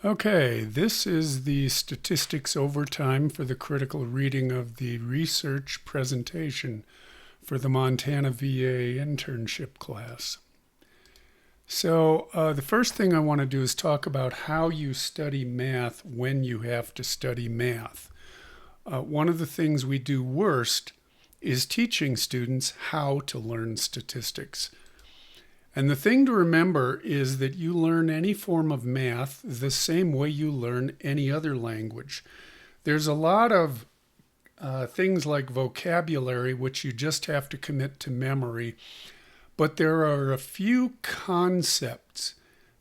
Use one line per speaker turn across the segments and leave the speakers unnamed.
Okay, this is the statistics overtime for the critical reading of the research presentation for the Montana VA internship class. So the first thing I want to do is talk about how you study math when you have to study math. One of the things we do worst is teaching students how to learn statistics. And the thing to remember is that you learn any form of math the same way you learn any other language. There's a lot of things like vocabulary, which you just have to commit to memory. But there are a few concepts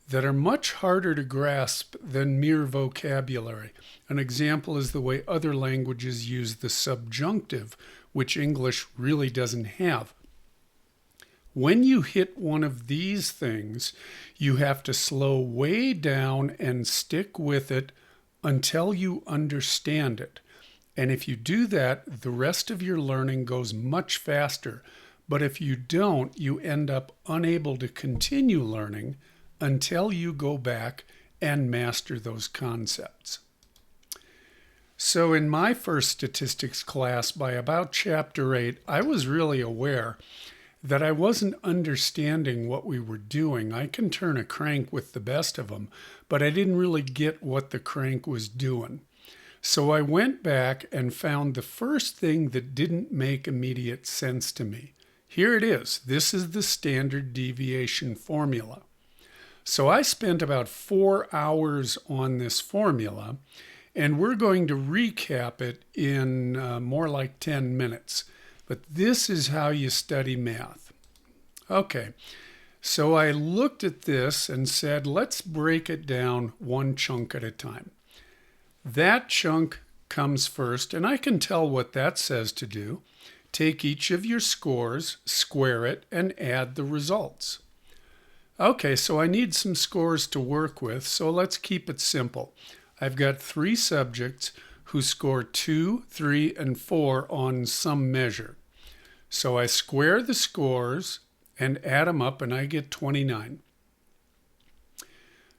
that are much harder to grasp than mere vocabulary. An example is the way other languages use the subjunctive, which English really doesn't have. When you hit one of these things, you have to slow way down and stick with it until you understand it. And if you do that, the rest of your learning goes much faster. But if you don't, you end up unable to continue learning until you go back and master those concepts. So in my first statistics class, by about chapter 8, I was really aware that I wasn't understanding what we were doing. I can turn a crank with the best of them, but I didn't really get what the crank was doing. So I went back and found the first thing that didn't make immediate sense to me. Here it is. This is the standard deviation formula. So I spent about 4 hours on this formula, and we're going to recap it in more like 10 minutes. But this is how you study math. Okay, so I looked at this and said, let's break it down one chunk at a time. That chunk comes first, and I can tell what that says to do. Take each of your scores, square it, and add the results. Okay, so I need some scores to work with, so let's keep it simple. I've got 3 subjects who score 2, 3, and 4 on some measure. So I square the scores and add them up, and I get 29.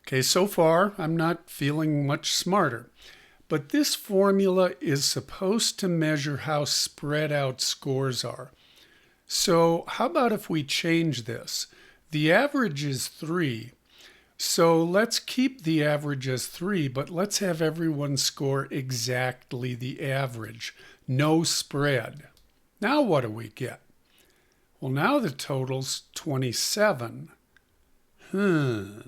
Okay, so far I'm not feeling much smarter. But this formula is supposed to measure how spread out scores are. So how about if we change this? The average is 3. So let's keep the average as 3, but let's have everyone score exactly the average. No spread. Now what do we get? Well, now the total's 27. The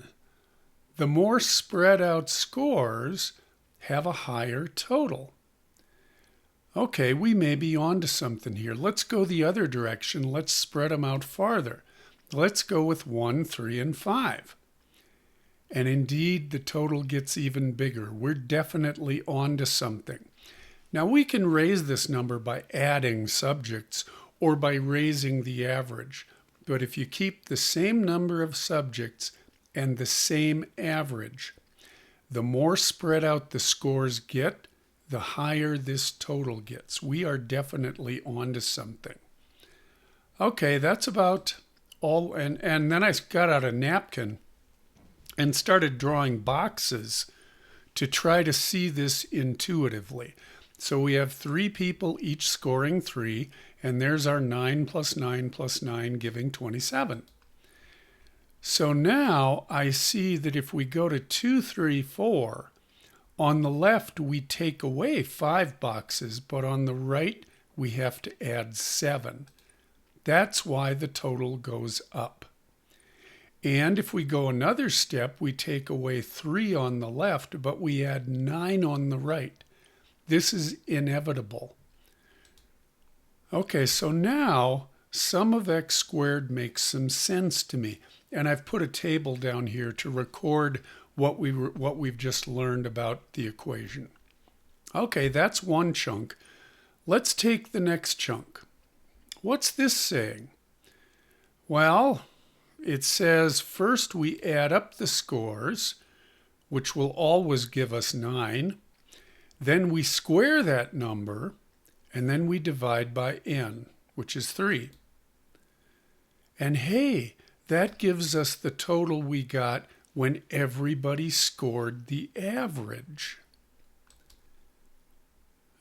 more spread out scores have a higher total. Okay, we may be on to something here. Let's go the other direction. Let's spread them out farther. Let's go with 1, 3, and 5. And indeed, the total gets even bigger. We're definitely on to something. Now, we can raise this number by adding subjects or by raising the average. But if you keep the same number of subjects and the same average, the more spread out the scores get, the higher this total gets. We are definitely on to something. Okay, that's about all. And then I got out a napkin and started drawing boxes to try to see this intuitively. So we have 3 people each scoring 3, and there's our 9 plus 9 plus 9 giving 27. So now I see that if we go to 2, 3, 4, on the left we take away 5 boxes, but on the right we have to add 7. That's why the total goes up. And if we go another step, we take away 3 on the left, but we add 9 on the right. This is inevitable. Okay, so now sum of x squared makes some sense to me. And I've put a table down here to record what we've just learned about the equation. Okay, that's one chunk. Let's take the next chunk. What's this saying? Well, it says first we add up the scores, which will always give us 9. Then we square that number, and then we divide by n, which is 3. And hey, that gives us the total we got when everybody scored the average.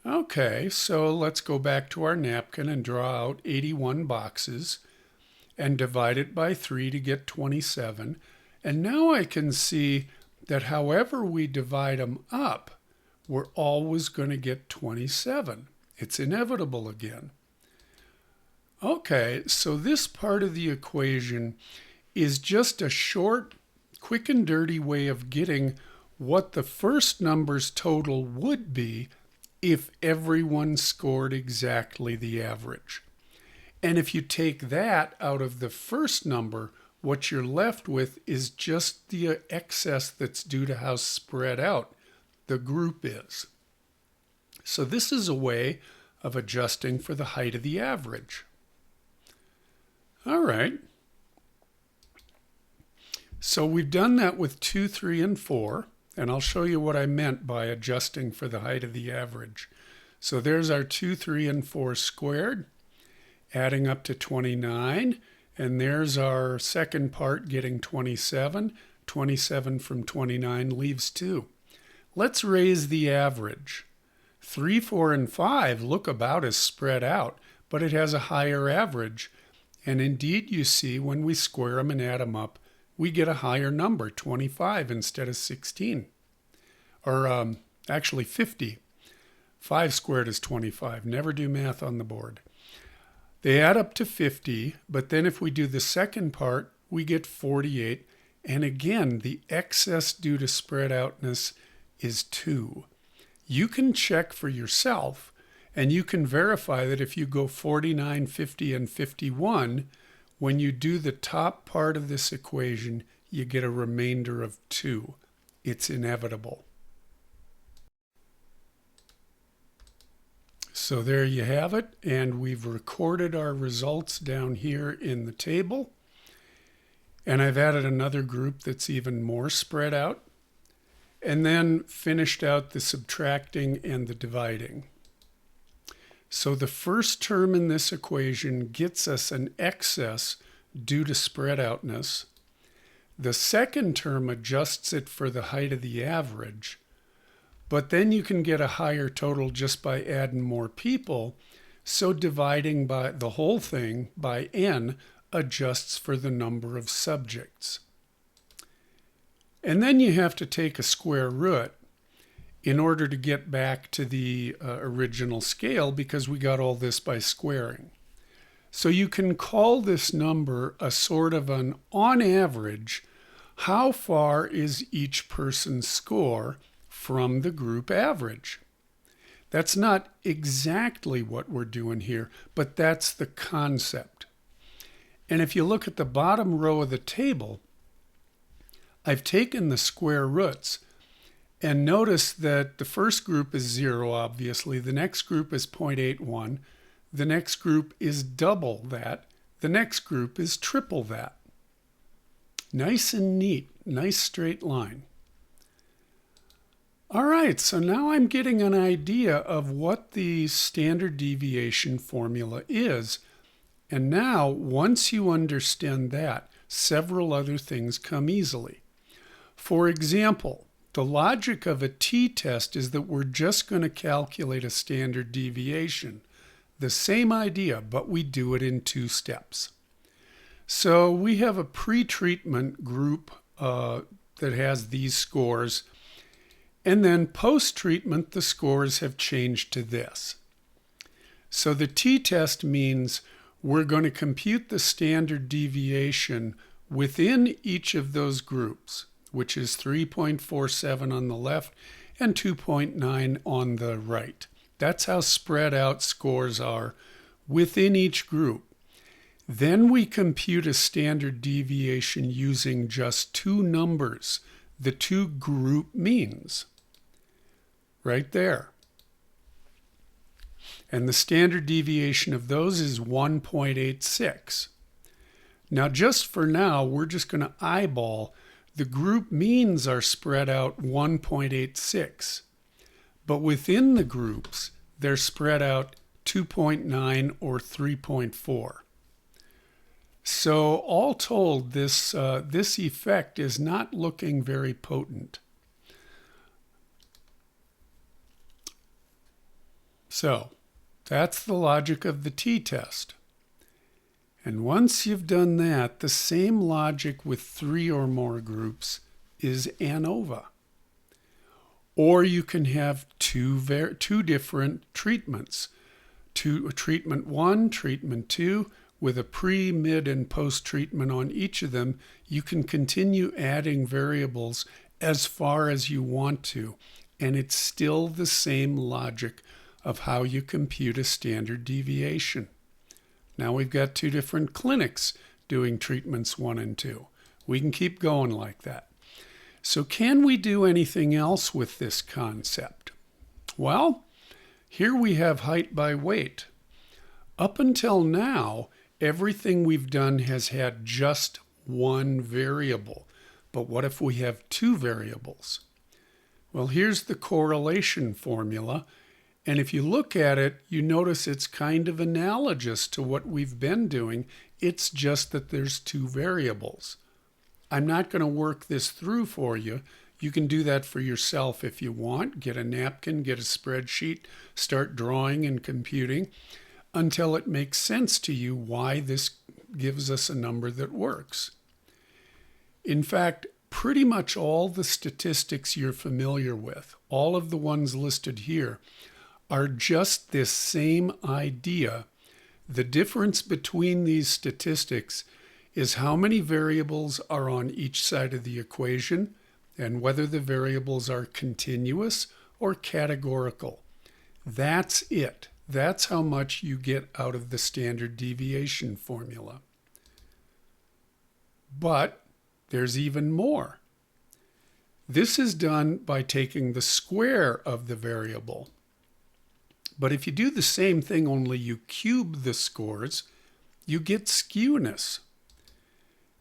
Okay, so let's go back to our napkin and draw out 81 boxes and divide it by 3 to get 27. And now I can see that however we divide them up, we're always going to get 27. It's inevitable again. Okay, so this part of the equation is just a short, quick and dirty way of getting what the first number's total would be if everyone scored exactly the average. And if you take that out of the first number, what you're left with is just the excess that's due to how spread out the group is. So this is a way of adjusting for the height of the average. All right. So we've done that with 2, 3, and 4. And I'll show you what I meant by adjusting for the height of the average. So there's our 2, 3, and 4 squared, adding up to 29. And there's our second part getting 27. 27 from 29 leaves 2. Let's raise the average. 3, 4, and 5 look about as spread out, but it has a higher average. And indeed, you see, when we square them and add them up, we get a higher number, 25 instead of 16. Or actually 50. 5 squared is 25. Never do math on the board. They add up to 50, but then if we do the second part, we get 48. And again, the excess due to spread outness is 2. You can check for yourself, and you can verify that if you go 49, 50, and 51, when you do the top part of this equation, you get a remainder of 2. It's inevitable. So there you have it, and we've recorded our results down here in the table. And I've added another group that's even more spread out, and then finished out the subtracting and the dividing. So the first term in this equation gets us an excess due to spread outness. The second term adjusts it for the height of the average, but then you can get a higher total just by adding more people. So dividing by the whole thing by n adjusts for the number of subjects. And then you have to take a square root in order to get back to the original scale, because we got all this by squaring. So you can call this number a sort of an on average, how far is each person's score from the group average? That's not exactly what we're doing here, but that's the concept. And if you look at the bottom row of the table, I've taken the square roots. And notice that the first group is 0, obviously. The next group is 0.81. The next group is double that. The next group is triple that. Nice and neat. Nice straight line. All right, so now I'm getting an idea of what the standard deviation formula is. And now, once you understand that, several other things come easily. For example, the logic of a t-test is that we're just going to calculate a standard deviation. The same idea, but we do it in 2 steps. So we have a pre-treatment group that has these scores, and then post-treatment the scores have changed to this. So the t-test means we're going to compute the standard deviation within each of those groups, which is 3.47 on the left and 2.9 on the right. That's how spread out scores are within each group. Then we compute a standard deviation using just 2 numbers, the 2 group means, right there. And the standard deviation of those is 1.86. Now, just for now, we're just going to eyeball. The group means are spread out 1.86, but within the groups, they're spread out 2.9 or 3.4. So all told, this effect is not looking very potent. So that's the logic of the t-test. And once you've done that, the same logic with 3 or more groups is ANOVA. Or you can have two different treatments. Treatment 1, treatment 2, with a pre, mid, and post-treatment on each of them. You can continue adding variables as far as you want to, and it's still the same logic of how you compute a standard deviation. Now we've got 2 different clinics doing treatments 1 and 2. We can keep going like that. So can we do anything else with this concept? Well, here we have height by weight. Up until now, everything we've done has had just one variable. But what if we have 2 variables? Well, here's the correlation formula. And if you look at it, you notice it's kind of analogous to what we've been doing. It's just that there's 2 variables. I'm not going to work this through for you. You can do that for yourself if you want. Get a napkin, get a spreadsheet, start drawing and computing until it makes sense to you why this gives us a number that works. In fact, pretty much all the statistics you're familiar with, all of the ones listed here, are just this same idea. The difference between these statistics is how many variables are on each side of the equation and whether the variables are continuous or categorical. That's it. That's how much you get out of the standard deviation formula. But there's even more. This is done by taking the square of the variable. But if you do the same thing, only you cube the scores, you get skewness.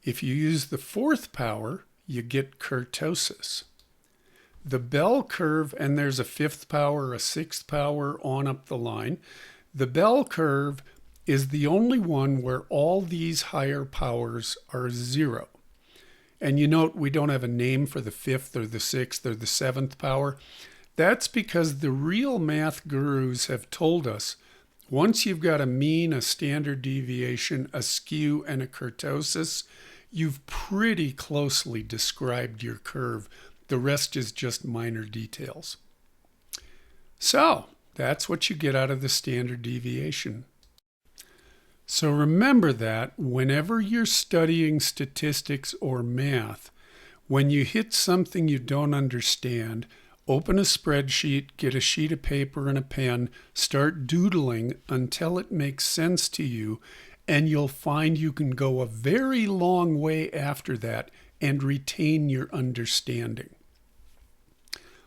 If you use the 4th power, you get kurtosis. The bell curve, and there's a 5th power, a 6th power on up the line. The bell curve is the only one where all these higher powers are 0. And you note we don't have a name for the 5th or the 6th or the 7th power. That's because the real math gurus have told us once you've got a mean, a standard deviation, a skew, and a kurtosis, you've pretty closely described your curve. The rest is just minor details. So that's what you get out of the standard deviation. So remember that whenever you're studying statistics or math, when you hit something you don't understand, open a spreadsheet, get a sheet of paper and a pen, start doodling until it makes sense to you, and you'll find you can go a very long way after that and retain your understanding.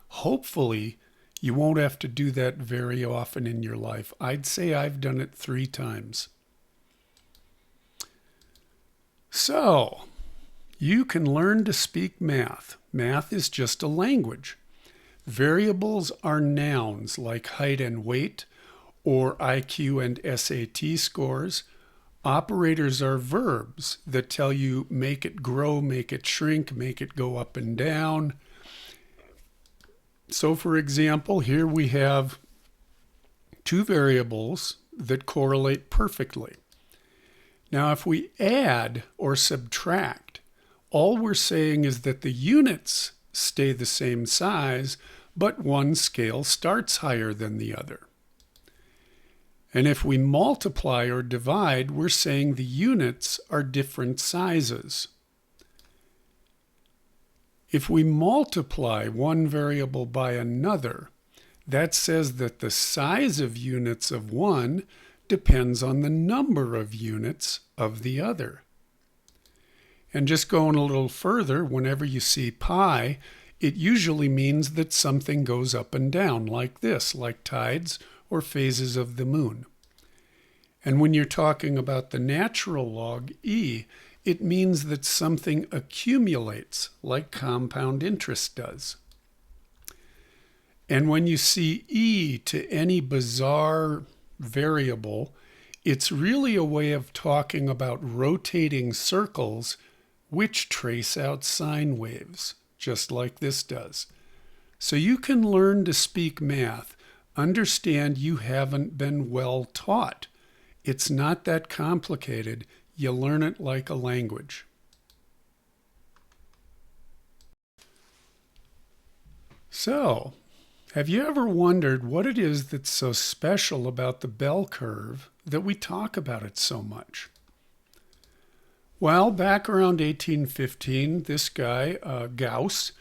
Hopefully, you won't have to do that very often in your life. I'd say I've done it 3 times. So, you can learn to speak math. Math is just a language. Variables are nouns like height and weight, or IQ and SAT scores. Operators are verbs that tell you make it grow, make it shrink, make it go up and down. So for example, here we have 2 variables that correlate perfectly. Now if we add or subtract, all we're saying is that the units stay the same size, but one scale starts higher than the other. And if we multiply or divide, we're saying the units are different sizes. If we multiply one variable by another, that says that the size of units of one depends on the number of units of the other. And just going a little further, whenever you see pi, it usually means that something goes up and down like this, like tides or phases of the moon. And when you're talking about the natural log, e, it means that something accumulates like compound interest does. And when you see e to any bizarre variable, It's really a way of talking about rotating circles which trace out sine waves, just like this does. So you can learn to speak math. Understand you haven't been well taught. It's not that complicated. You learn it like a language. So, have you ever wondered what it is that's so special about the bell curve that we talk about it so much? Well, back around 1815, this guy, Gauss,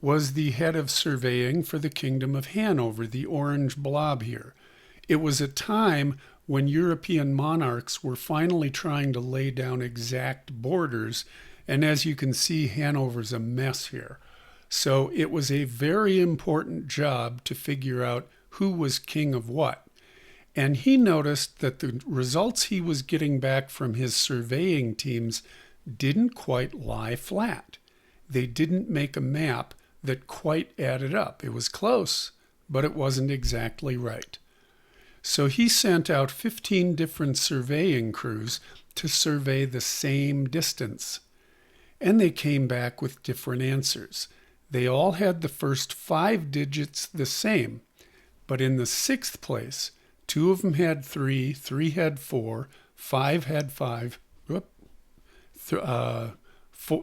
was the head of surveying for the Kingdom of Hanover, the orange blob here. It was a time when European monarchs were finally trying to lay down exact borders, and as you can see, Hanover's a mess here. So it was a very important job to figure out who was king of what. And he noticed that the results he was getting back from his surveying teams didn't quite lie flat. They didn't make a map that quite added up. It was close, but it wasn't exactly right. So he sent out 15 different surveying crews to survey the same distance. And they came back with different answers. They all had the first 5 digits the same, but in the 6th place, 2 of them had 3, 3 had 4, 5 had 5,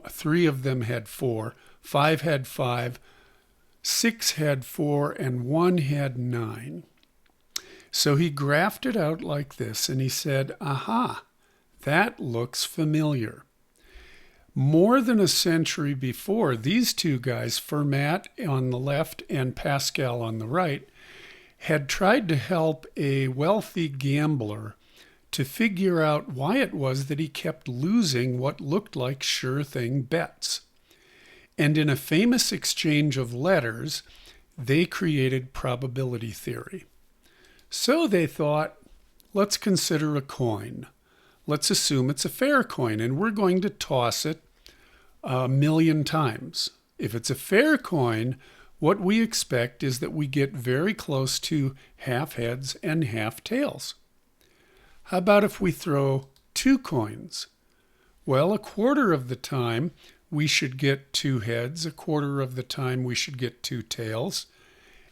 3 of them had 4, 5 had 5, 6 had 4, and 1 had 9. So he graphed it out like this, and he said, aha, that looks familiar. More than a century before, these two guys, Fermat on the left and Pascal on the right, had tried to help a wealthy gambler to figure out why it was that he kept losing what looked like sure-thing bets. And in a famous exchange of letters, they created probability theory. So they thought, let's consider a coin. Let's assume it's a fair coin, and we're going to toss it 1,000,000 times. If it's a fair coin, what we expect is that we get very close to half heads and half tails. How about if we throw 2 coins? Well, a quarter of the time we should get 2 heads, a quarter of the time we should get 2 tails,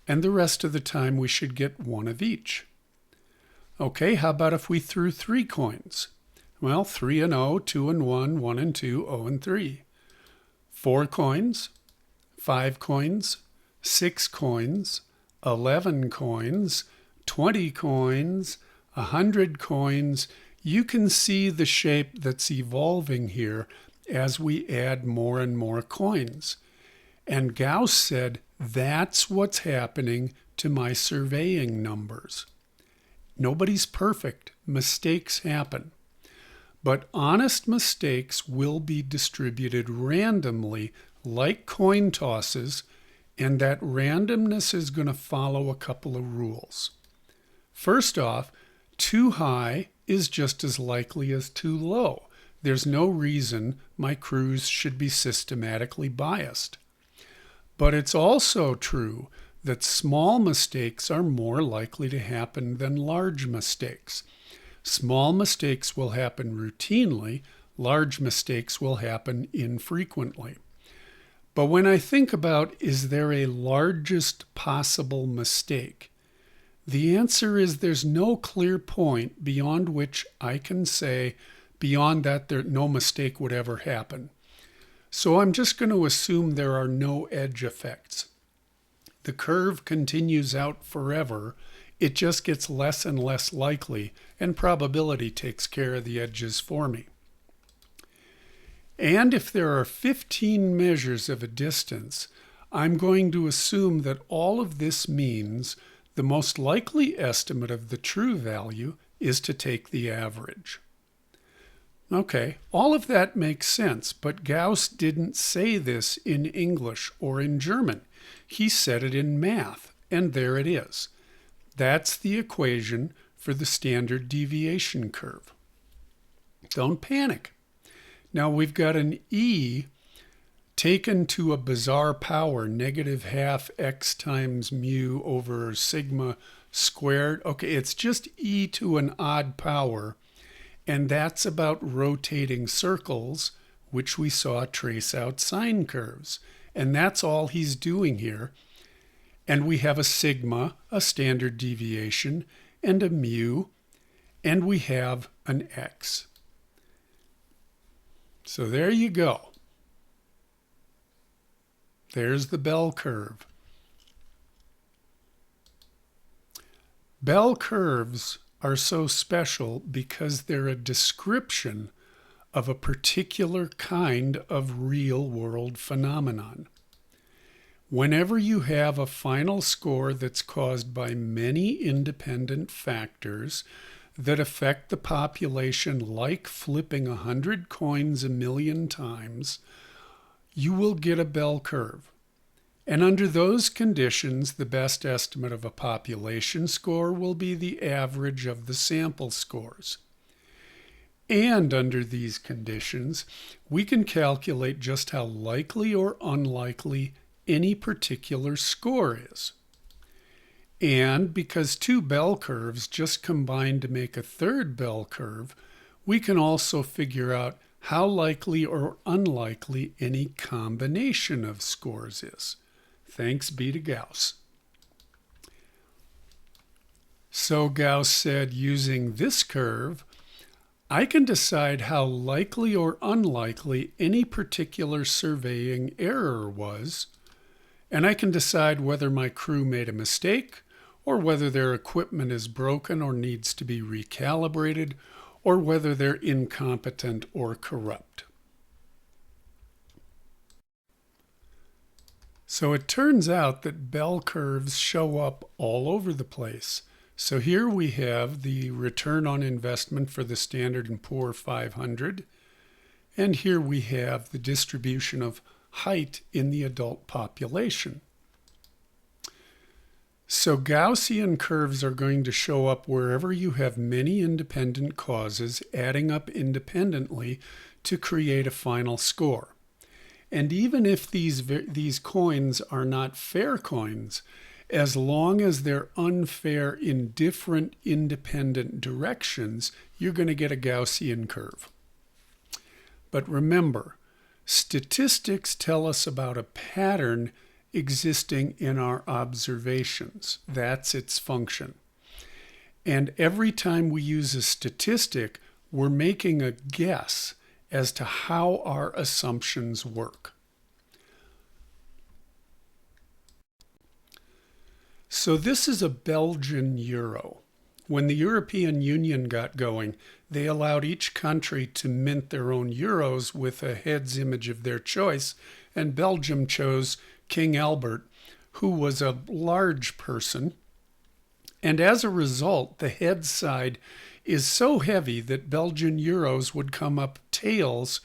and the rest of the time we should get 1 of each. Okay, how about if we threw 3 coins? Well, 3 and 0, 2 and 1, 1 and 2, 0 and 3. 4 coins, 5 coins, 6 coins, 11 coins, 20 coins, 100 coins. You can see the shape that's evolving here as we add more and more coins. And Gauss said, that's what's happening to my surveying numbers. Nobody's perfect. Mistakes happen. But honest mistakes will be distributed randomly like coin tosses, and that randomness is going to follow a couple of rules. First off, too high is just as likely as too low. There's no reason my crews should be systematically biased. But it's also true that small mistakes are more likely to happen than large mistakes. Small mistakes will happen routinely, large mistakes will happen infrequently. But when I think about, is there a largest possible mistake? The answer is there's no clear point beyond which I can say, beyond that, no mistake would ever happen. So I'm just going to assume there are no edge effects. The curve continues out forever. It just gets less and less likely, and probability takes care of the edges for me. And if there are 15 measures of a distance, I'm going to assume that all of this means the most likely estimate of the true value is to take the average. Okay, all of that makes sense, but Gauss didn't say this in English or in German. He said it in math, and there it is. That's the equation for the standard deviation curve. Don't panic. Now we've got an e taken to a bizarre power, negative half x times mu over sigma squared. Okay, it's just e to an odd power, and that's about rotating circles, which we saw trace out sine curves. And that's all he's doing here. And we have a sigma, a standard deviation, and a mu, and we have an x. So there you go. There's the bell curve. Bell curves are so special because they're a description of a particular kind of real-world phenomenon. Whenever you have a final score that's caused by many independent factors that affect the population, like flipping 100 coins 1,000,000 times, you will get a bell curve. And under those conditions, the best estimate of a population score will be the average of the sample scores. And under these conditions, we can calculate just how likely or unlikely any particular score is. And because two bell curves just combine to make a third bell curve, we can also figure out how likely or unlikely any combination of scores is. Thanks be to Gauss. So Gauss said, using this curve, I can decide how likely or unlikely any particular surveying error was, and I can decide whether my crew made a mistake, or whether their equipment is broken or needs to be recalibrated, or whether they're incompetent or corrupt. So it turns out that bell curves show up all over the place. So here we have the return on investment for the Standard & Poor 500, and here we have the distribution of height in the adult population. So Gaussian curves are going to show up wherever you have many independent causes adding up independently to create a final score. And even if these coins are not fair coins, as long as they're unfair in different independent directions, you're going to get a Gaussian curve. But remember, statistics tell us about a pattern existing in our observations. That's its function. And every time we use a statistic, we're making a guess as to how our assumptions work. So this is a Belgian euro. When the European Union got going, they allowed each country to mint their own euros with a head's image of their choice, and Belgium chose King Albert, who was a large person. And as a result, the head side is so heavy that Belgian euros would come up tails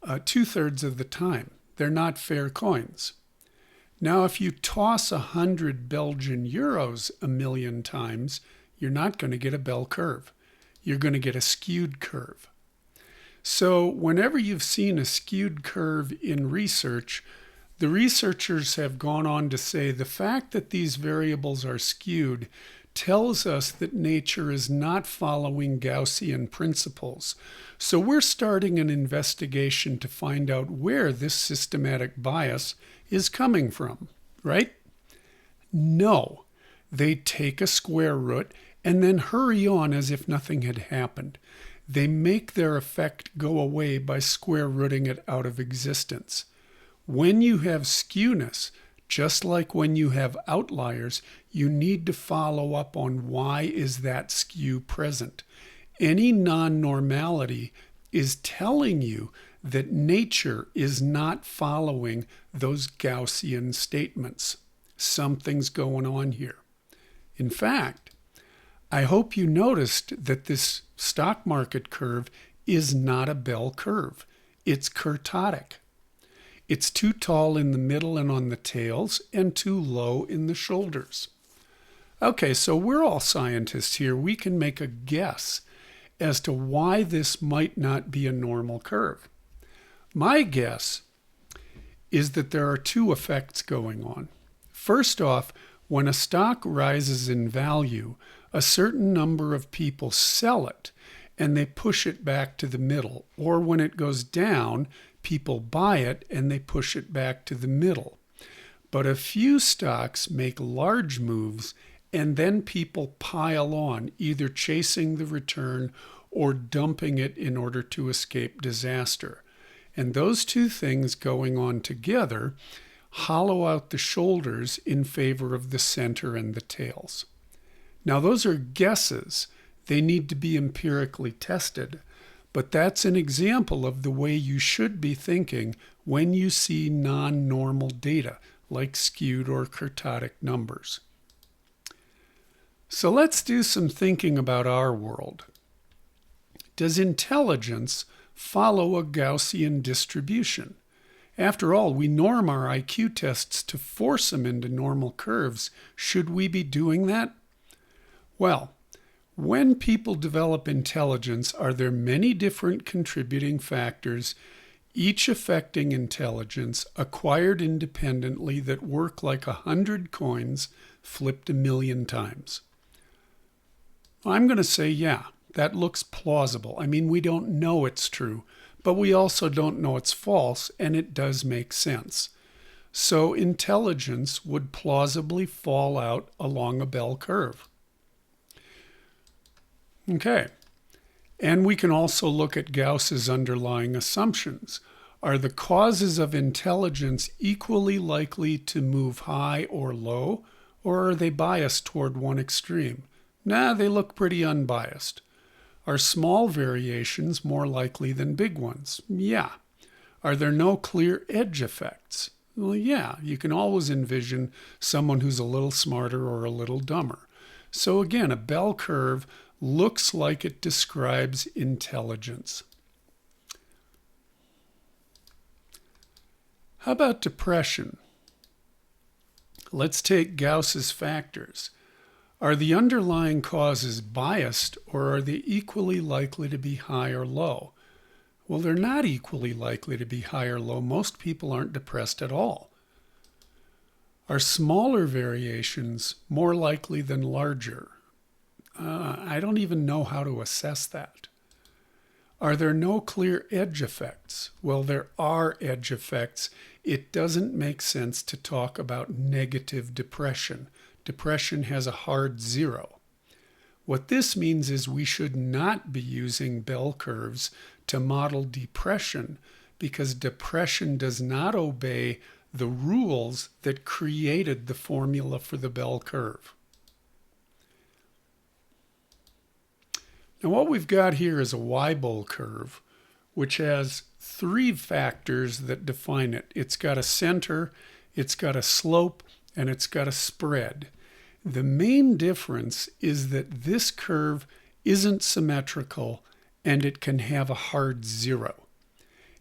2/3 of the time. They're not fair coins. Now, if you toss 100 Belgian euros 1,000,000 times, you're not going to get a bell curve. You're going to get a skewed curve. So whenever you've seen a skewed curve in research, the researchers have gone on to say the fact that these variables are skewed tells us that nature is not following Gaussian principles. So we're starting an investigation to find out where this systematic bias is coming from, right? No, they take a square root and then hurry on as if nothing had happened. They make their effect go away by square rooting it out of existence. When you have skewness, just like when you have outliers, you need to follow up on why is that skew present. Any non-normality is telling you that nature is not following those Gaussian statements. Something's going on here. In fact, I hope you noticed that this stock market curve is not a bell curve. It's kurtotic. It's too tall in the middle and on the tails, and too low in the shoulders. Okay, so we're all scientists here. We can make a guess as to why this might not be a normal curve. My guess is that there are two effects going on. First off, when a stock rises in value, a certain number of people sell it and they push it back to the middle. Or when it goes down, people buy it and they push it back to the middle. But a few stocks make large moves and then people pile on, either chasing the return or dumping it in order to escape disaster. And those two things going on together hollow out the shoulders in favor of the center and the tails. Now, those are guesses. They need to be empirically tested, but that's an example of the way you should be thinking when you see non-normal data, like skewed or kurtotic numbers. So let's do some thinking about our world. Does intelligence follow a Gaussian distribution? After all, we norm our IQ tests to force them into normal curves. Should we be doing that? Well, when people develop intelligence, are there many different contributing factors, each affecting intelligence, acquired independently, that work like 100 coins flipped 1,000,000 times? I'm going to say, yeah, that looks plausible. I mean, we don't know it's true, but we also don't know it's false, and it does make sense. So intelligence would plausibly fall out along a bell curve. Okay, and we can also look at Gauss's underlying assumptions. Are the causes of intelligence equally likely to move high or low, or are they biased toward one extreme? Nah, they look pretty unbiased. Are small variations more likely than big ones? Yeah. Are there no clear edge effects? Well, yeah, you can always envision someone who's a little smarter or a little dumber. So again, a bell curve looks like it describes intelligence. How about depression? Let's take Gauss's factors. Are the underlying causes biased, or are they equally likely to be high or low? Well, they're not equally likely to be high or low. Most people aren't depressed at all. Are smaller variations more likely than larger? I don't even know how to assess that. Are there no clear edge effects? Well, there are edge effects. It doesn't make sense to talk about negative depression. Depression has a hard 0. What this means is we should not be using bell curves to model depression, because depression does not obey the rules that created the formula for the bell curve. Now what we've got here is a Weibull curve, which has 3 factors that define it. It's got a center, it's got a slope, and it's got a spread. The main difference is that this curve isn't symmetrical and it can have a hard 0.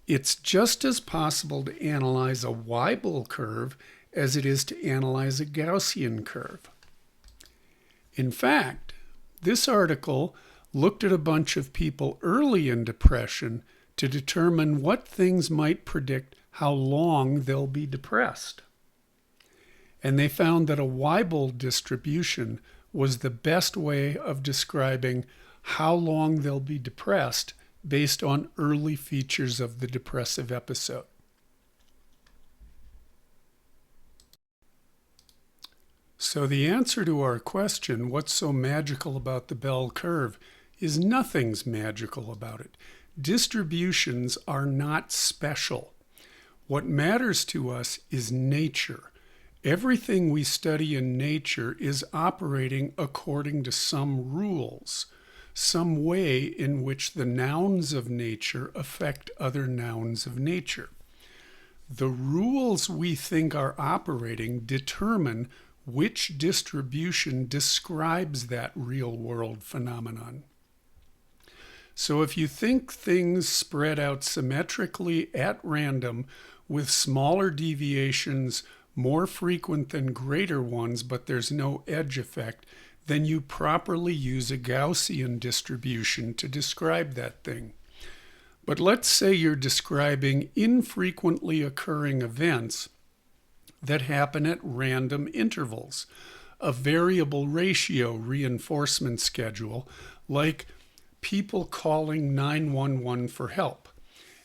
It's just as possible to analyze a Weibull curve as it is to analyze a Gaussian curve. In fact, this article looked at a bunch of people early in depression to determine what things might predict how long they'll be depressed. And they found that a Weibull distribution was the best way of describing how long they'll be depressed based on early features of the depressive episode. So the answer to our question, what's so magical about the bell curve, is nothing's magical about it. Distributions are not special. What matters to us is nature. Everything we study in nature is operating according to some rules, some way in which the nouns of nature affect other nouns of nature. The rules we think are operating determine which distribution describes that real-world phenomenon. So if you think things spread out symmetrically at random with smaller deviations more frequent than greater ones, but there's no edge effect, then you properly use a Gaussian distribution to describe that thing. But let's say you're describing infrequently occurring events that happen at random intervals, a variable ratio reinforcement schedule, like people calling 911 for help.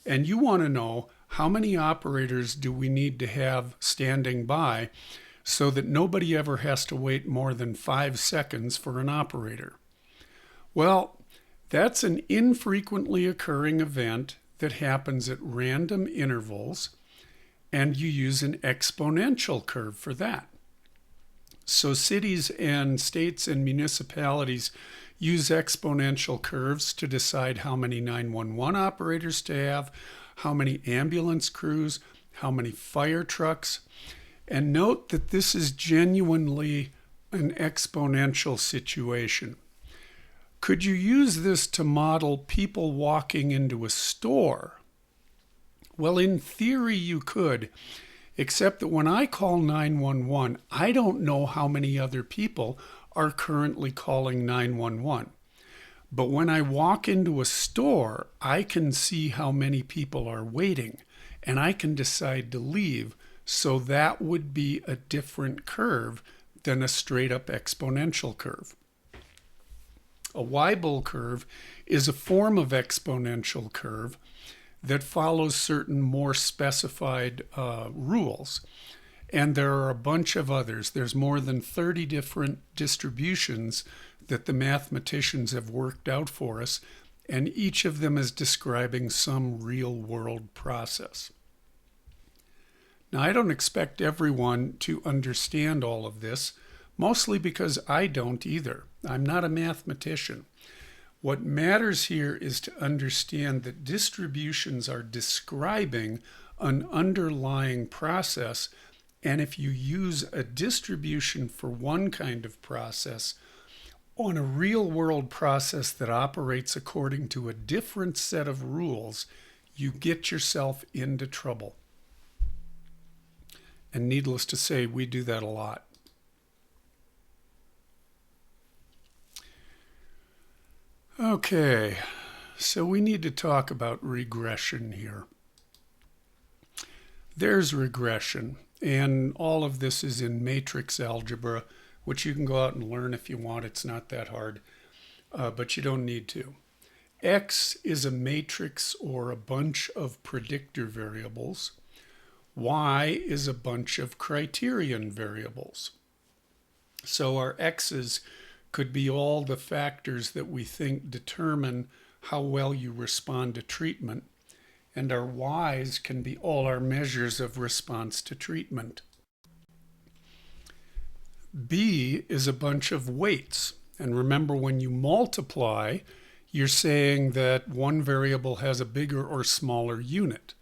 And you want to know, how many operators do we need to have standing by so that nobody ever has to wait more than 5 seconds for an operator? Well, that's an infrequently occurring event that happens at random intervals, and you use an exponential curve for that. So cities and states and municipalities use exponential curves to decide how many 911 operators to have, how many ambulance crews, how many fire trucks. And note that this is genuinely an exponential situation. Could you use this to model people walking into a store? Well, in theory you could, except that when I call 911, I don't know how many other people are currently calling 911. But when I walk into a store, I can see how many people are waiting, and I can decide to leave. So that would be a different curve than a straight up exponential curve. A Weibull curve is a form of exponential curve that follows certain more specified rules. And there are a bunch of others. There's more than 30 different distributions that the mathematicians have worked out for us, and each of them is describing some real-world process. Now, I don't expect everyone to understand all of this, mostly because I don't either. I'm not a mathematician. What matters here is to understand that distributions are describing an underlying process, and if you use a distribution for one kind of process on a real-world process that operates according to a different set of rules, you get yourself into trouble. And needless to say, we do that a lot. Okay, so we need to talk about regression here. There's regression, and all of this is in matrix algebra, which you can go out and learn if you want. It's not that hard, but you don't need to. X is a matrix or a bunch of predictor variables. Y is a bunch of criterion variables. So our X's could be all the factors that we think determine how well you respond to treatment, and our Y's can be all our measures of response to treatment. B is a bunch of weights, and remember, when you multiply, you're saying that one variable has a bigger or smaller unit.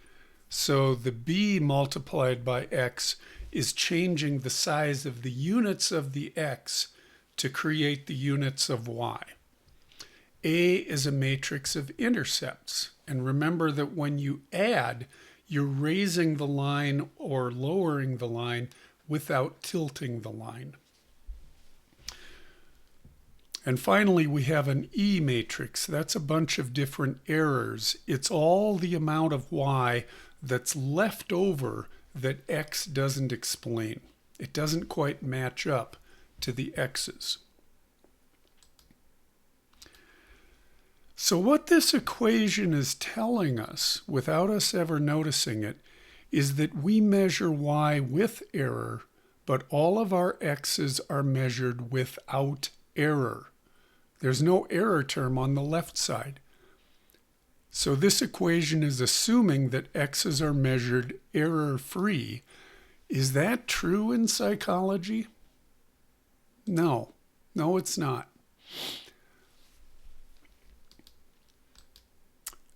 So the B multiplied by X is changing the size of the units of the X to create the units of Y. A is a matrix of intercepts. And remember that when you add, you're raising the line or lowering the line without tilting the line. And finally, we have an E matrix. That's a bunch of different errors. It's all the amount of Y that's left over that X doesn't explain. It doesn't quite match up to the X's. So what this equation is telling us, without us ever noticing it, is that we measure Y with error, but all of our X's are measured without error. There's no error term on the left side. So this equation is assuming that X's are measured error-free. Is that true in psychology? No, it's not.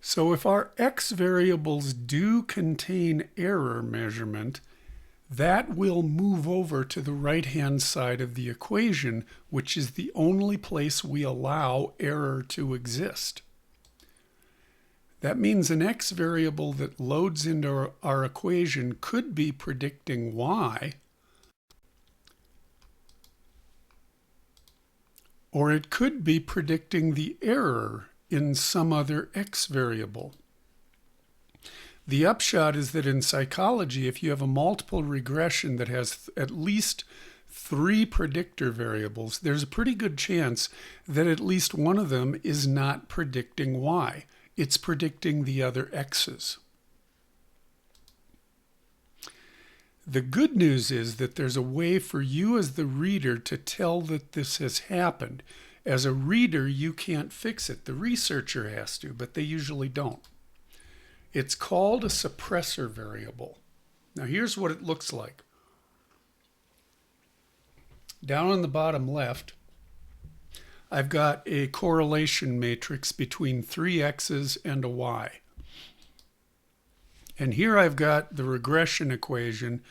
So if our X variables do contain error measurement, that will move over to the right-hand side of the equation, which is the only place we allow error to exist. That means an X variable that loads into our equation could be predicting Y, or it could be predicting the error in some other X variable. The upshot is that in psychology, if you have a multiple regression that has at least 3 predictor variables, there's a pretty good chance that at least one of them is not predicting Y. It's predicting the other X's. The good news is that there's a way for you as the reader to tell that this has happened. As a reader, you can't fix it. The researcher has to, but they usually don't. It's called a suppressor variable. Now here's what it looks like. Down on the bottom left, I've got a correlation matrix between 3 X's and a Y. And here I've got the regression equation.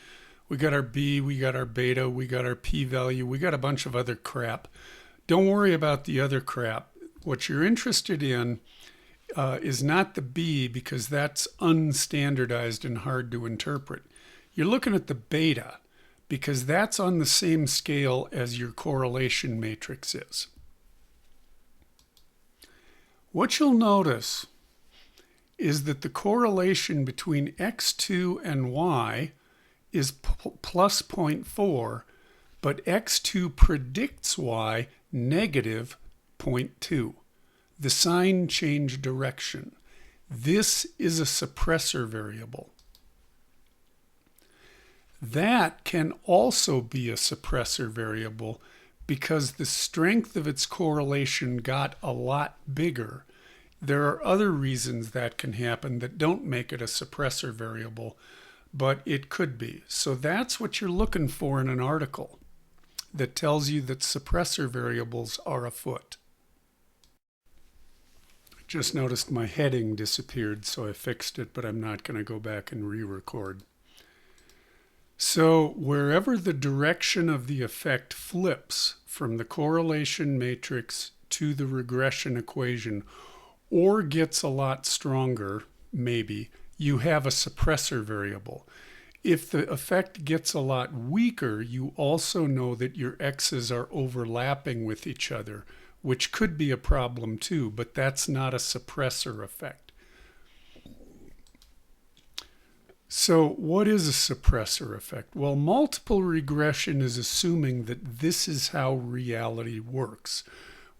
We got our B, we got our beta, we got our p-value, we got a bunch of other crap. Don't worry about the other crap. What you're interested in is not the B, because that's unstandardized and hard to interpret. You're looking at the beta, because that's on the same scale as your correlation matrix is. What you'll notice is that the correlation between x2 and y is plus 0.4, but x2 predicts y negative 0.2. The sign changed direction. This is a suppressor variable. That can also be a suppressor variable because the strength of its correlation got a lot bigger. There are other reasons that can happen that don't make it a suppressor variable, but it could be. So that's what you're looking for in an article that tells you that suppressor variables are afoot. I just noticed my heading disappeared, so I fixed it, but I'm not going to go back and re-record. So wherever the direction of the effect flips from the correlation matrix to the regression equation, or gets a lot stronger, maybe, you have a suppressor variable. If the effect gets a lot weaker, you also know that your X's are overlapping with each other, which could be a problem too, but that's not a suppressor effect. So what is a suppressor effect? Well, multiple regression is assuming that this is how reality works.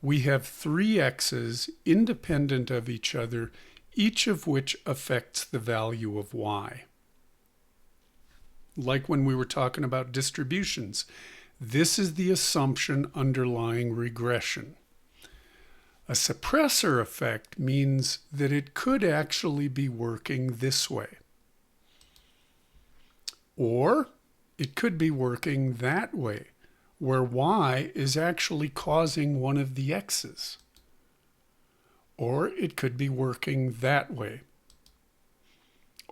We have 3 X's independent of each other, each of which affects the value of Y. Like when we were talking about distributions, this is the assumption underlying regression. A suppressor effect means that it could actually be working this way. Or it could be working that way, where Y is actually causing one of the X's. Or it could be working that way.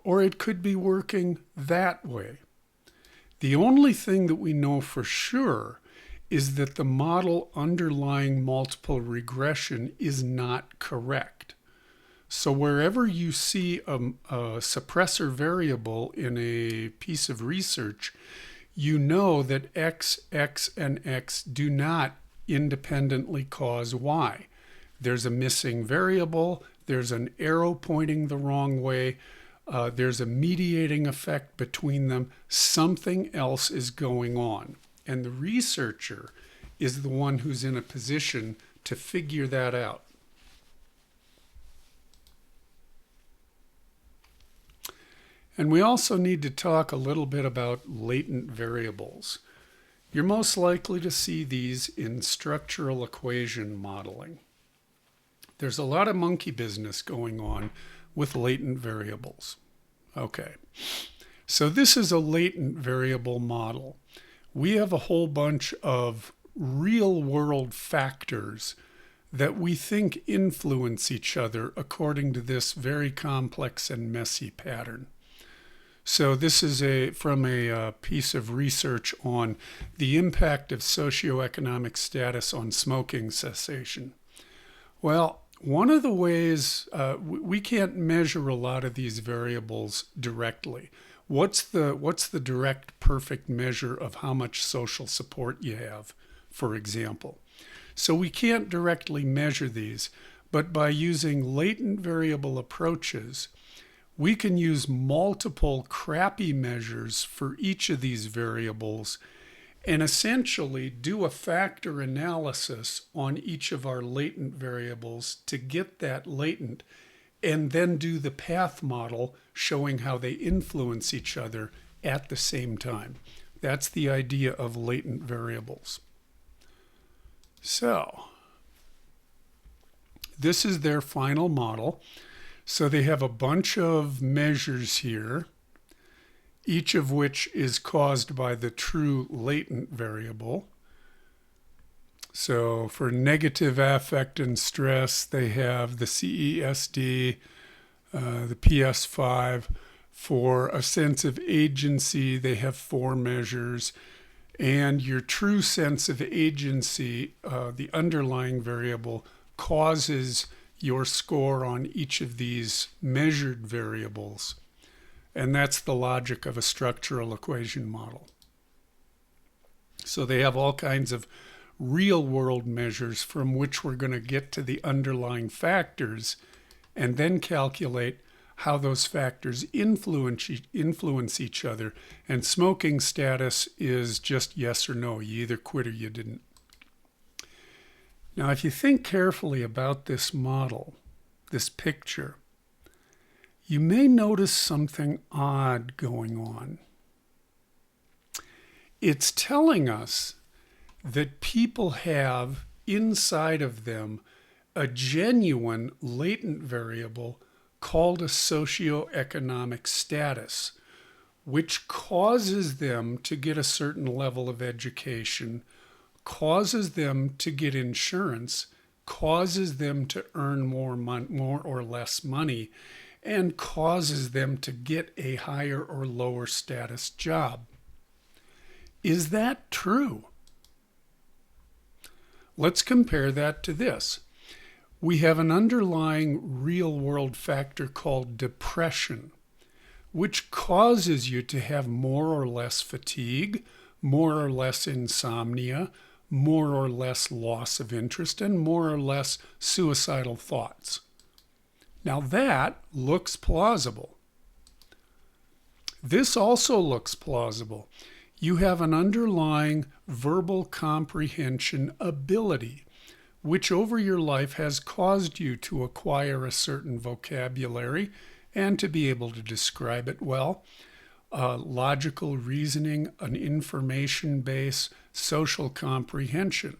Or it could be working that way. The only thing that we know for sure is that the model underlying multiple regression is not correct. So wherever you see a suppressor variable in a piece of research, you know that X, X, and X do not independently cause Y. There's a missing variable, there's an arrow pointing the wrong way, there's a mediating effect between them, something else is going on. And the researcher is the one who's in a position to figure that out. And we also need to talk a little bit about latent variables. You're most likely to see these in structural equation modeling. There's a lot of monkey business going on with latent variables. Okay, so this is a latent variable model. We have a whole bunch of real-world factors that we think influence each other according to this very complex and messy pattern. So this is from a piece of research on the impact of socioeconomic status on smoking cessation. Well, one of the ways we can't measure a lot of these variables directly. What's the direct perfect measure of how much social support you have, for example? So we can't directly measure these, but by using latent variable approaches, we can use multiple crappy measures for each of these variables and essentially do a factor analysis on each of our latent variables to get that latent, and then do the path model showing how they influence each other at the same time. That's the idea of latent variables. So this is their final model. So they have a bunch of measures here, each of which is caused by the true latent variable. So for negative affect and stress, they have the CESD, the PS5. For a sense of agency, they have 4 measures. And your true sense of agency, the underlying variable, causes your score on each of these measured variables. And that's the logic of a structural equation model. So they have all kinds of real-world measures from which we're going to get to the underlying factors and then calculate how those factors influence each other. And smoking status is just yes or no. You either quit or you didn't. Now, if you think carefully about this model, this picture, you may notice something odd going on. It's telling us that people have inside of them a genuine latent variable called a socioeconomic status, which causes them to get a certain level of education, causes them to get insurance, causes them to earn more or less money, and causes them to get a higher or lower status job. Is that true? Let's compare that to this. We have an underlying real-world factor called depression, which causes you to have more or less fatigue, more or less insomnia, more or less loss of interest, and more or less suicidal thoughts. Now that looks plausible. This also looks plausible. You have an underlying verbal comprehension ability, which over your life has caused you to acquire a certain vocabulary and to be able to describe it well. Logical reasoning, an information base, social comprehension.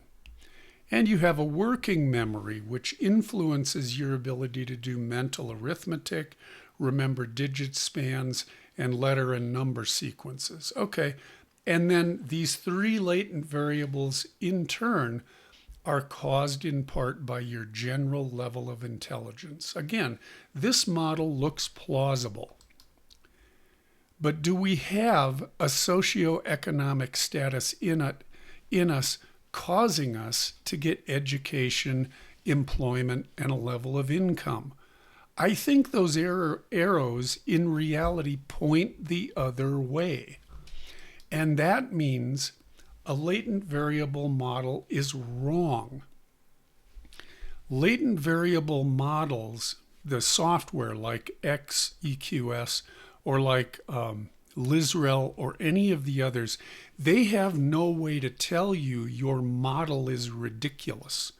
And you have a working memory, which influences your ability to do mental arithmetic, remember digit spans, and letter and number sequences. Okay, and then these 3 latent variables in turn are caused in part by your general level of intelligence. Again, this model looks plausible. But do we have a socioeconomic status in us causing us to get education, employment, and a level of income? I think those arrows in reality point the other way. And that means a latent variable model is wrong. Latent variable models, the software like XEQS or like Lizrel or any of the others, they have no way to tell you your model is ridiculous.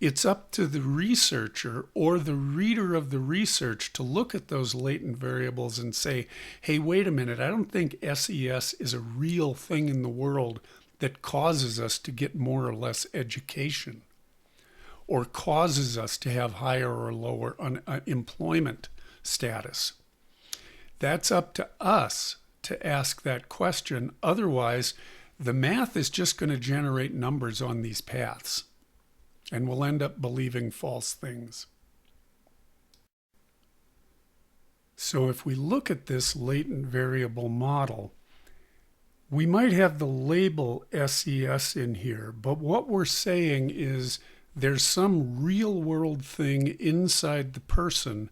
It's up to the researcher or the reader of the research to look at those latent variables and say, hey, wait a minute, I don't think SES is a real thing in the world that causes us to get more or less education or causes us to have higher or lower employment status. That's up to us to ask that question. Otherwise, the math is just going to generate numbers on these paths, and we'll end up believing false things. So if we look at this latent variable model, we might have the label SES in here, but what we're saying is there's some real-world thing inside the person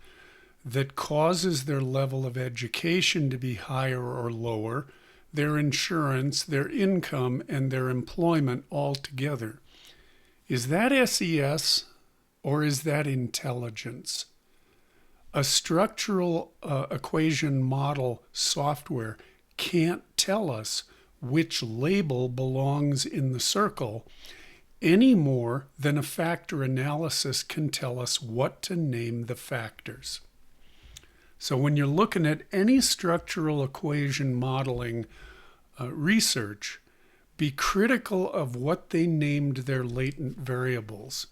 that causes their level of education to be higher or lower, their insurance, their income, and their employment all together. Is that SES or is that intelligence? A structural equation model software can't tell us which label belongs in the circle any more than a factor analysis can tell us what to name the factors. So when you're looking at any structural equation modeling research, be critical of what they named their latent variables.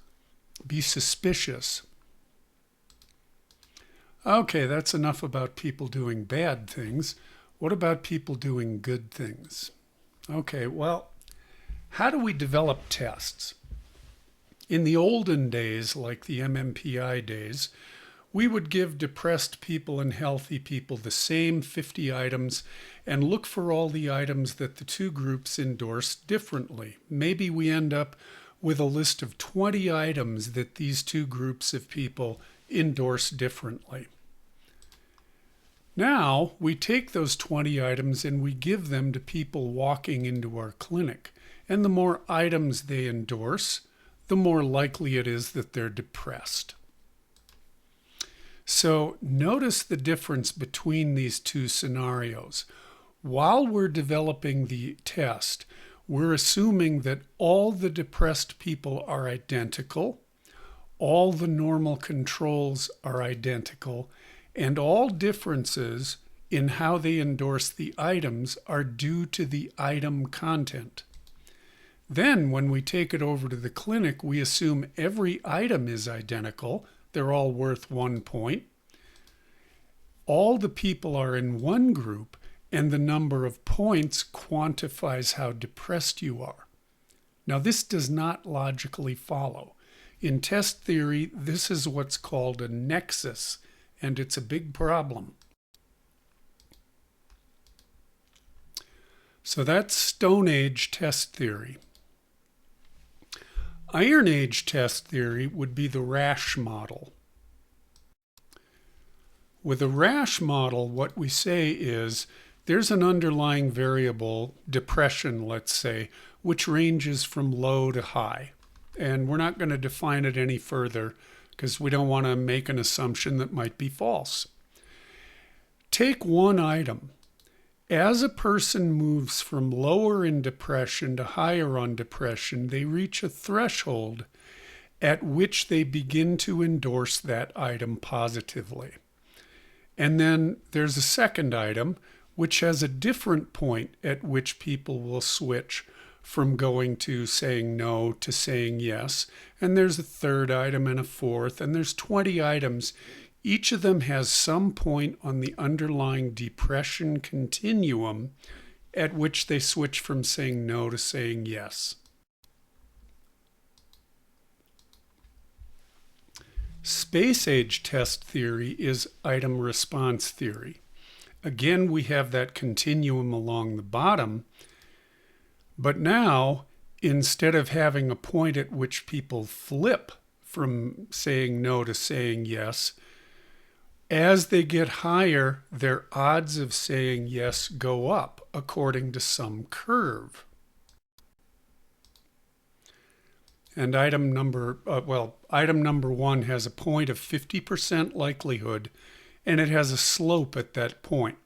Be suspicious. Okay, that's enough about people doing bad things. What about people doing good things? Okay, well, how do we develop tests? In the olden days, like the MMPI days, we would give depressed people and healthy people the same 50 items and look for all the items that the two groups endorsed differently. Maybe we end up with a list of 20 items that these two groups of people endorse differently. Now, we take those 20 items and we give them to people walking into our clinic. And the more items they endorse, the more likely it is that they're depressed. So notice the difference between these two scenarios. While we're developing the test, we're assuming that all the depressed people are identical, all the normal controls are identical, and all differences in how they endorse the items are due to the item content. Then when we take it over to the clinic, we assume every item is identical. They're all worth 1 point. All the people are in one group, and the number of points quantifies how depressed you are. Now, this does not logically follow. In test theory, this is what's called a nexus, and it's a big problem. So that's Stone Age test theory. Iron Age test theory would be the rash model. With a rash model, what we say is there's an underlying variable, depression, let's say, which ranges from low to high. And we're not going to define it any further because we don't want to make an assumption that might be false. Take one item. As a person moves from lower in depression to higher on depression, they reach a threshold at which they begin to endorse that item positively. And then there's a second item, which has a different point at which people will switch from going to saying no to saying yes. And there's a third item and a fourth, and there's 20 items. Each of them has some point on the underlying depression continuum at which they switch from saying no to saying yes. Space age test theory is item response theory. Again, we have that continuum along the bottom, but now instead of having a point at which people flip from saying no to saying yes, as they get higher, their odds of saying yes go up according to some curve. And item number one has a point of 50% likelihood, and it has a slope at that point.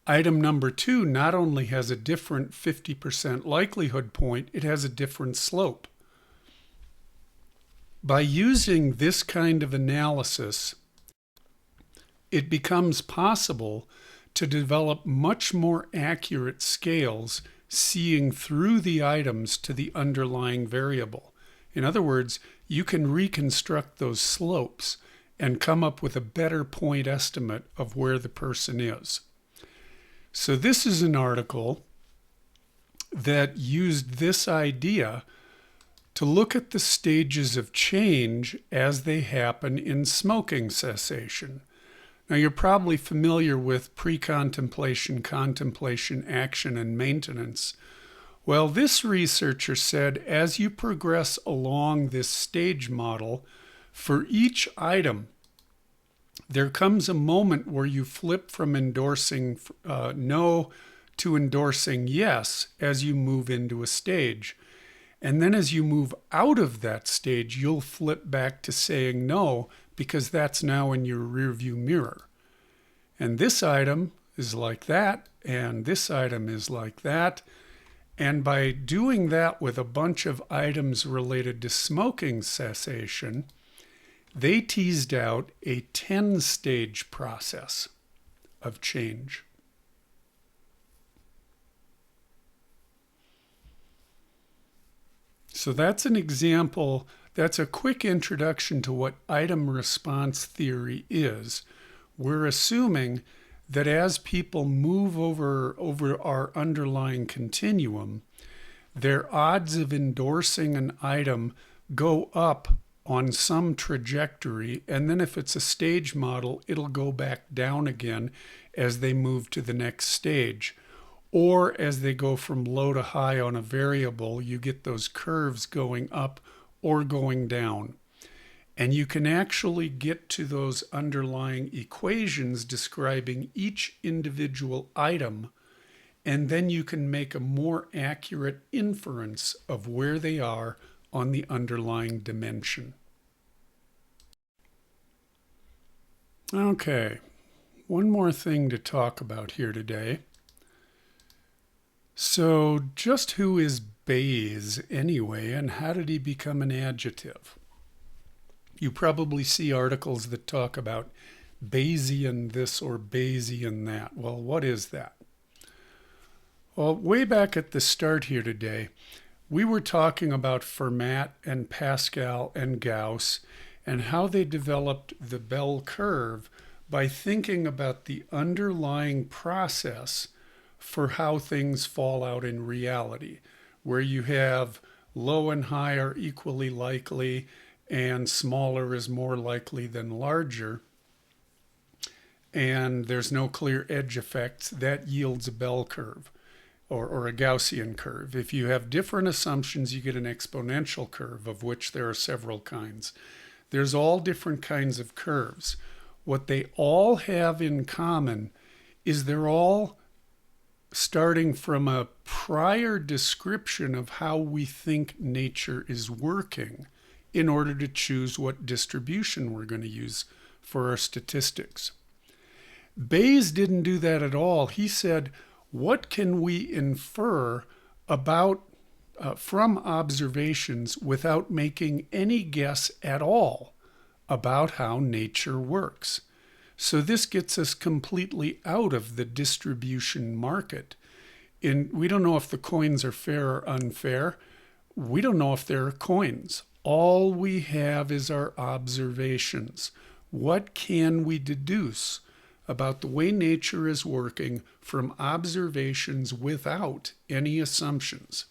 Item number two not only has a different 50% likelihood point, it has a different slope. By using this kind of analysis, it becomes possible to develop much more accurate scales seeing through the items to the underlying variable. In other words, you can reconstruct those slopes and come up with a better point estimate of where the person is. So this is an article that used this idea to look at the stages of change as they happen in smoking cessation. Now, you're probably familiar with pre-contemplation, contemplation, action, and maintenance. Well, this researcher said as you progress along this stage model, for each item, there comes a moment where you flip from endorsing no to endorsing yes as you move into a stage. And then as you move out of that stage, you'll flip back to saying no because that's now in your rearview mirror. And this item is like that, and this item is like that. And by doing that with a bunch of items related to smoking cessation, they teased out a 10-stage process of change. So that's an example, that's a quick introduction to what item response theory is. We're assuming that as people move over our underlying continuum, their odds of endorsing an item go up on some trajectory, and then if it's a stage model, it'll go back down again as they move to the next stage. Or as they go from low to high on a variable, you get those curves going up or going down. And you can actually get to those underlying equations describing each individual item, and then you can make a more accurate inference of where they are on the underlying dimension. Okay, one more thing to talk about here today. So just who is Bayes anyway, and how did he become an adjective? You probably see articles that talk about Bayesian this or Bayesian that. Well, what is that? Well, way back at the start here today, we were talking about Fermat and Pascal and Gauss and how they developed the bell curve by thinking about the underlying process for how things fall out in reality, where you have low and high are equally likely and smaller is more likely than larger, and there's no clear edge effects. That yields a bell curve or a Gaussian curve. If you have different assumptions, you get an exponential curve, of which there are several kinds. There's all different kinds of curves. What they all have in common is they're all starting from a prior description of how we think nature is working in order to choose what distribution we're going to use for our statistics. Bayes didn't do that at all. He said, what can we infer about from observations without making any guess at all about how nature works? So this gets us completely out of the distribution market. We don't know if the coins are fair or unfair. We don't know if there are coins. All we have is our observations. What can we deduce about the way nature is working from observations without any assumptions?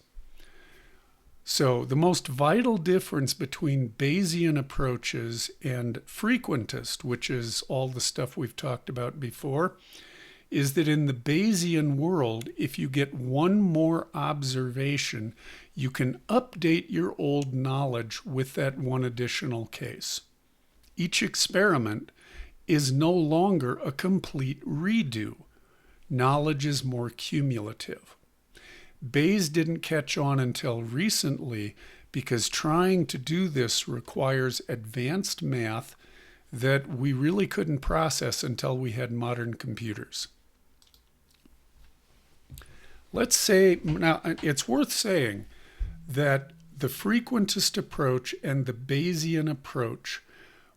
So the most vital difference between Bayesian approaches and frequentist, which is all the stuff we've talked about before, is that in the Bayesian world, if you get one more observation, you can update your old knowledge with that one additional case. Each experiment is no longer a complete redo. Knowledge is more cumulative. Bayes didn't catch on until recently because trying to do this requires advanced math that we really couldn't process until we had modern computers. Let's say, now it's worth saying that the frequentist approach and the Bayesian approach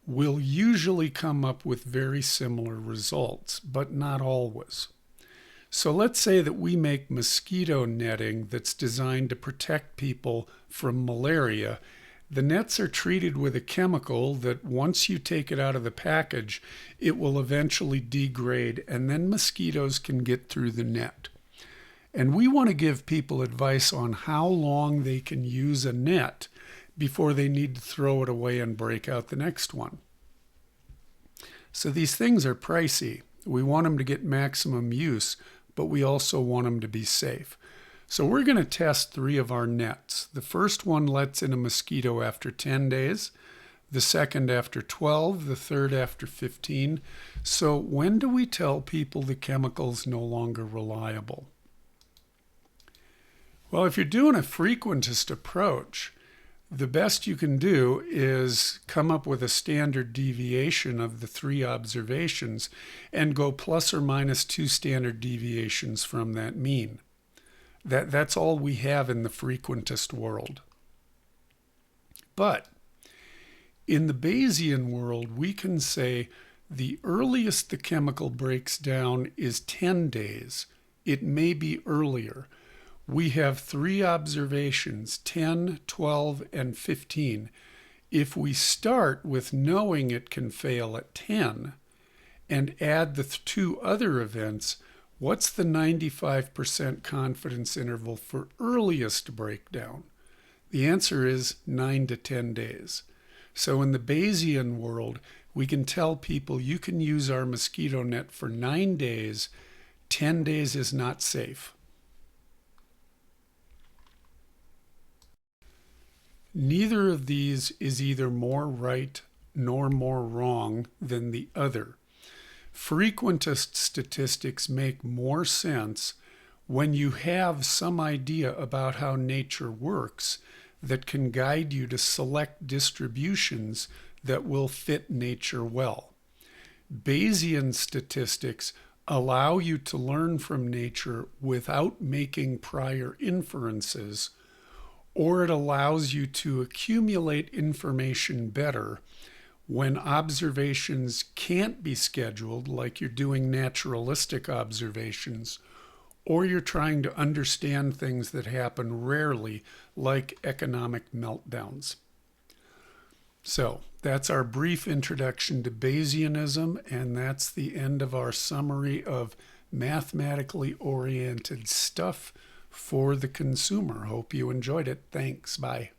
will usually come up with very similar results, but not always. So let's say that we make mosquito netting that's designed to protect people from malaria. The nets are treated with a chemical that once you take it out of the package, it will eventually degrade, and then mosquitoes can get through the net. And we want to give people advice on how long they can use a net before they need to throw it away and break out the next one. So these things are pricey. We want them to get maximum use, but we also want them to be safe. So we're going to test 3 of our nets. The first one lets in a mosquito after 10 days, the second after 12, the third after 15. So when do we tell people the chemical's no longer reliable? Well, if you're doing a frequentist approach, The best you can do is come up with a standard deviation of the 3 observations and go plus or minus 2 standard deviations from that mean. That's all we have in the frequentist world. But in the Bayesian world, we can say the earliest the chemical breaks down is 10 days. It may be earlier. We have 3 observations, 10, 12, and 15. If we start with knowing it can fail at 10 and add the 2 other events, what's the 95% confidence interval for earliest breakdown? The answer is 9 to 10 days. So in the Bayesian world, we can tell people you can use our mosquito net for 9 days. 10 days is not safe. Neither of these is either more right nor more wrong than the other. Frequentist statistics make more sense when you have some idea about how nature works that can guide you to select distributions that will fit nature well. Bayesian statistics allow you to learn from nature without making prior inferences, or it allows you to accumulate information better when observations can't be scheduled, like you're doing naturalistic observations, or you're trying to understand things that happen rarely, like economic meltdowns. So that's our brief introduction to Bayesianism, and that's the end of our summary of mathematically oriented stuff for the consumer. Hope you enjoyed it. Thanks. Bye.